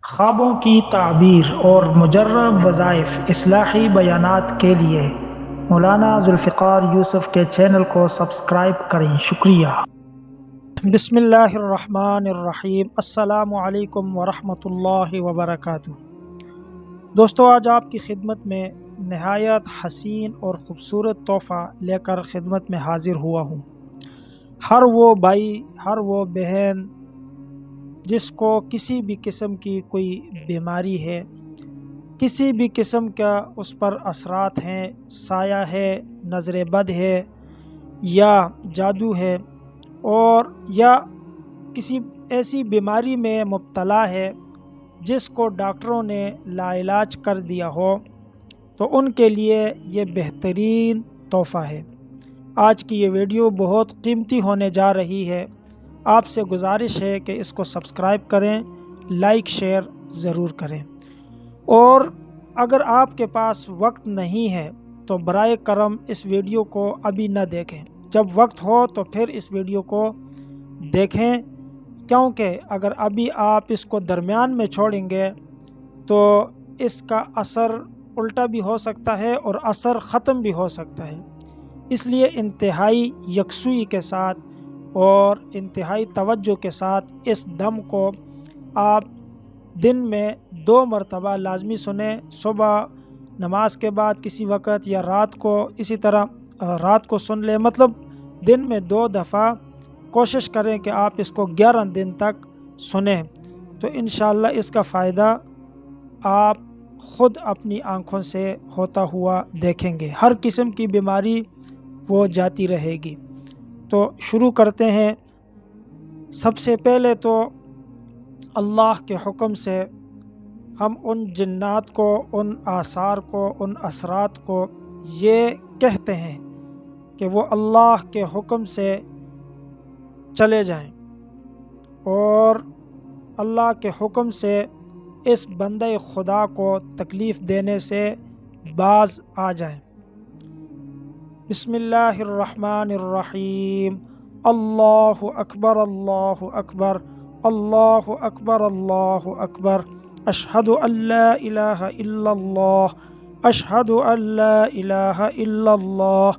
خوابوں کی تعبیر اور مجرب وظائف اصلاحی بیانات کے لیے مولانا ذوالفقار یوسف کے چینل کو سبسکرائب کریں، شکریہ۔ بسم اللہ الرحمن الرحیم۔ السلام علیکم ورحمۃ اللہ وبرکاتہ۔ دوستو، آج آپ کی خدمت میں نہایت حسین اور خوبصورت تحفہ لے کر خدمت میں حاضر ہوا ہوں۔ ہر وہ بھائی، ہر وہ بہن جس کو کسی بھی قسم کی کوئی بیماری ہے، کسی بھی قسم کا اس پر اثرات ہیں، سایہ ہے، نظر بد ہے، یا جادو ہے، اور یا کسی ایسی بیماری میں مبتلا ہے جس کو ڈاکٹروں نے لا علاج کر دیا ہو، تو ان کے لیے یہ بہترین تحفہ ہے۔ آج کی یہ ویڈیو بہت قیمتی ہونے جا رہی ہے۔ آپ سے گزارش ہے کہ اس کو سبسکرائب کریں، لائک شیئر ضرور کریں، اور اگر آپ کے پاس وقت نہیں ہے تو برائے کرم اس ویڈیو کو ابھی نہ دیکھیں۔ جب وقت ہو تو پھر اس ویڈیو کو دیکھیں، کیونکہ اگر ابھی آپ اس کو درمیان میں چھوڑیں گے تو اس کا اثر الٹا بھی ہو سکتا ہے اور اثر ختم بھی ہو سکتا ہے۔ اس لیے انتہائی یکسوئی کے ساتھ اور انتہائی توجہ کے ساتھ اس دم کو آپ دن میں 2 مرتبہ لازمی سنیں، صبح نماز کے بعد کسی وقت، یا رات کو اسی طرح رات کو سن لیں۔ مطلب دن میں 2 دفعہ کوشش کریں کہ آپ اس کو 11 دن تک سنیں، تو انشاءاللہ اس کا فائدہ آپ خود اپنی آنکھوں سے ہوتا ہوا دیکھیں گے۔ ہر قسم کی بیماری وہ جاتی رہے گی۔ تو شروع کرتے ہیں۔ سب سے پہلے تو اللہ کے حکم سے ہم ان جنات کو، ان آثار کو، ان اثرات کو یہ کہتے ہیں کہ وہ اللہ کے حکم سے چلے جائیں اور اللہ کے حکم سے اس بندہ خدا کو تکلیف دینے سے باز آ جائیں۔ بسم اللہ الرحمن الرحیم۔ اللہ اکبر، اللہ اکبر، اللہ اکبر، اللہ اکبر۔ اشہد ان لا الہ الا اللہ، اشہد ان لا الہ الا اللہ،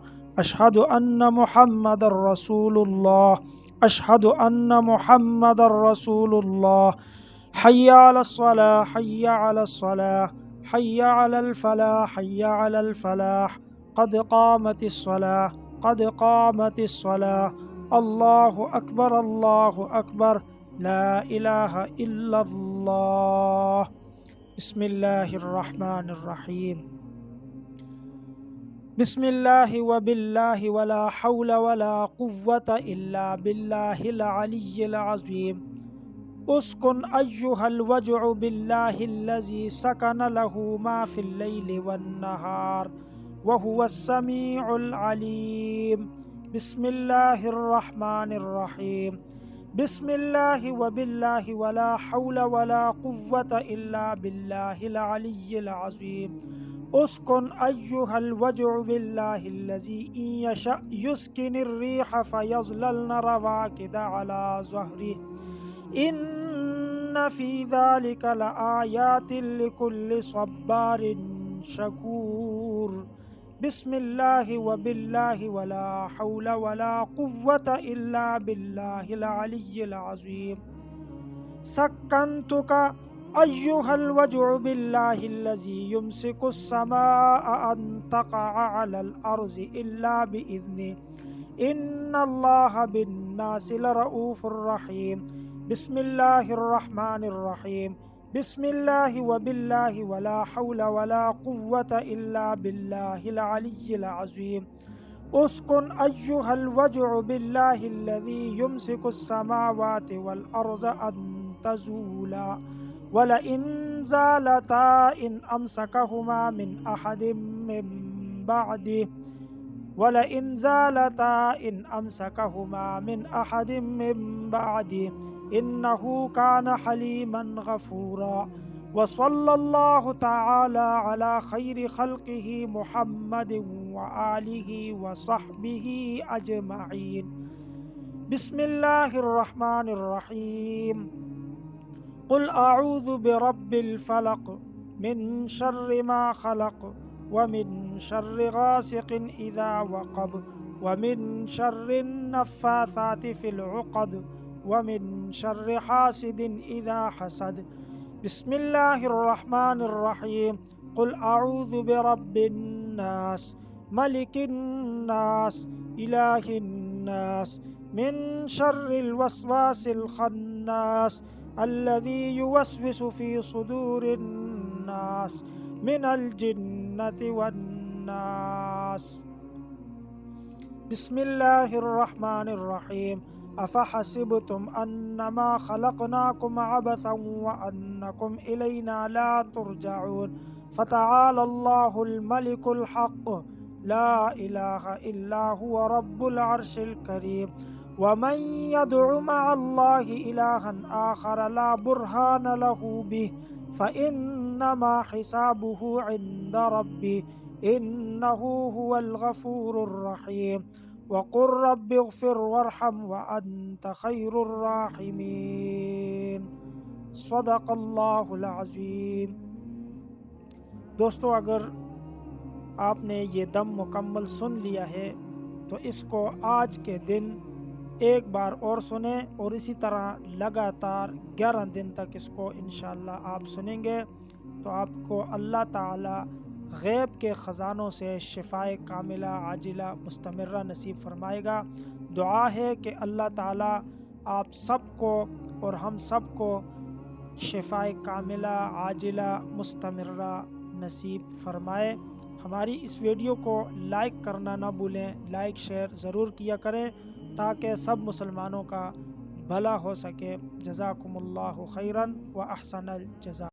اشہد ان محمد رسول اللہ، اشہد ان محمد رسول اللہ۔ حی علی الصلاۃ، حی علی الصلاۃ، حی علی الفلاح، حی علی الفلاح۔ قد قامت الصلاۃ، قد قامت الصلاۃ۔ اللہ اکبر، اللہ اکبر، لا الہ الا اللہ۔ بسم اللہ الرحمن الرحیم۔ بسم اللہ وباللہ ولا حول ولا قوة الا باللہ العلی العظیم۔ اسکن ایہا الوجع باللہ الذی سکن لہ ما فی اللیل والنہار وہو السمیع العلیم۔ بسم اللہ الرحمن الرحیم۔ بسم اللہ وباللہ ولا حول ولا قوة الا باللہ العلی العظیم۔ اسکن ایہا الوجع باللہ الذی ان یشأ یسکن الریح فیظللن رواکد علی ظہرہ ان فی ذلک لآیات لکل صبار شکور۔ بسم اللہ وباللہ ولا حول ولا قوة الا باللہ العلی العظیم۔ سکنتک ایہا الوجع باللہ الذی یمسک السماء ان تقع علی الارض الا بإذنہ ان اللہ بالناس لرؤوف رحیم۔ بسم اللہ الرحمن الرحیم۔ بسم اللہ وباللہ ولا حول ولا قوة الا باللہ العلی العظیم۔ اسکن ایہا الوجع باللہ الذی یمسک السماوات والارض ان تزولا ولئن زالتا ان امسکہما من احد من بعدہ وَلَئِنْ زَالَتَا إِنْ أَمْسَكَهُمَا مِنْ أَحَدٍ مِّن بَعْدِهِ إِنَّهُ كَانَ حَلِيمًا غَفُورًا۔ وَصَلَّى اللَّهُ تَعَالَى عَلَى خَيْرِ خَلْقِهِ مُحَمَّدٍ وَآلِهِ وَصَحْبِهِ أَجْمَعِينَ۔ بسم اللہ الرحمن الرحیم۔ قل اعوذ برب الفلق من شر ما خلق ومن شر غاسق اذا وقب ومن شر النفاثات في العقد ومن شر حاسد اذا حسد بسم اللہ الرحمن الرحیم قل اعوذ برب الناس ملک الناس الہ الناس من شر الوسواس الخناس الذي يوسوس في صدور الناس من الجنة والناس بسم اللہ الرحمن الرحیم افحسبتم انما خلقناكم عبثا وانکم الینا لا ترجعون فتعالى الله الملك الحق لا الہ الا هو رب العرش الكریم ومن يدع مع الله الها آخر لا برهان له به فإنما حسابه عند ربه إنه هو الغفور الرحيم وقل رب اغفر وارحم وأنت خير الراحمين صدق اللہ العظیم۔ دوستو، اگر آپ نے یہ دم مکمل سن لیا ہے تو اس کو آج کے دن ایک بار اور سنیں، اور اسی طرح لگاتار 11 دن تک اس کو انشاءاللہ آپ سنیں گے تو آپ کو اللہ تعالی غیب کے خزانوں سے شفائے کاملہ عاجلہ مستمرہ نصیب فرمائے گا۔ دعا ہے کہ اللہ تعالی آپ سب کو اور ہم سب کو شفائے کاملہ عاجلہ مستمرہ نصیب فرمائے۔ ہماری اس ویڈیو کو لائک کرنا نہ بھولیں، لائک شیئر ضرور کیا کریں تاکہ سب مسلمانوں کا بھلا ہو سکے۔ جزاکم اللہ خیراً و احسن الجزاء۔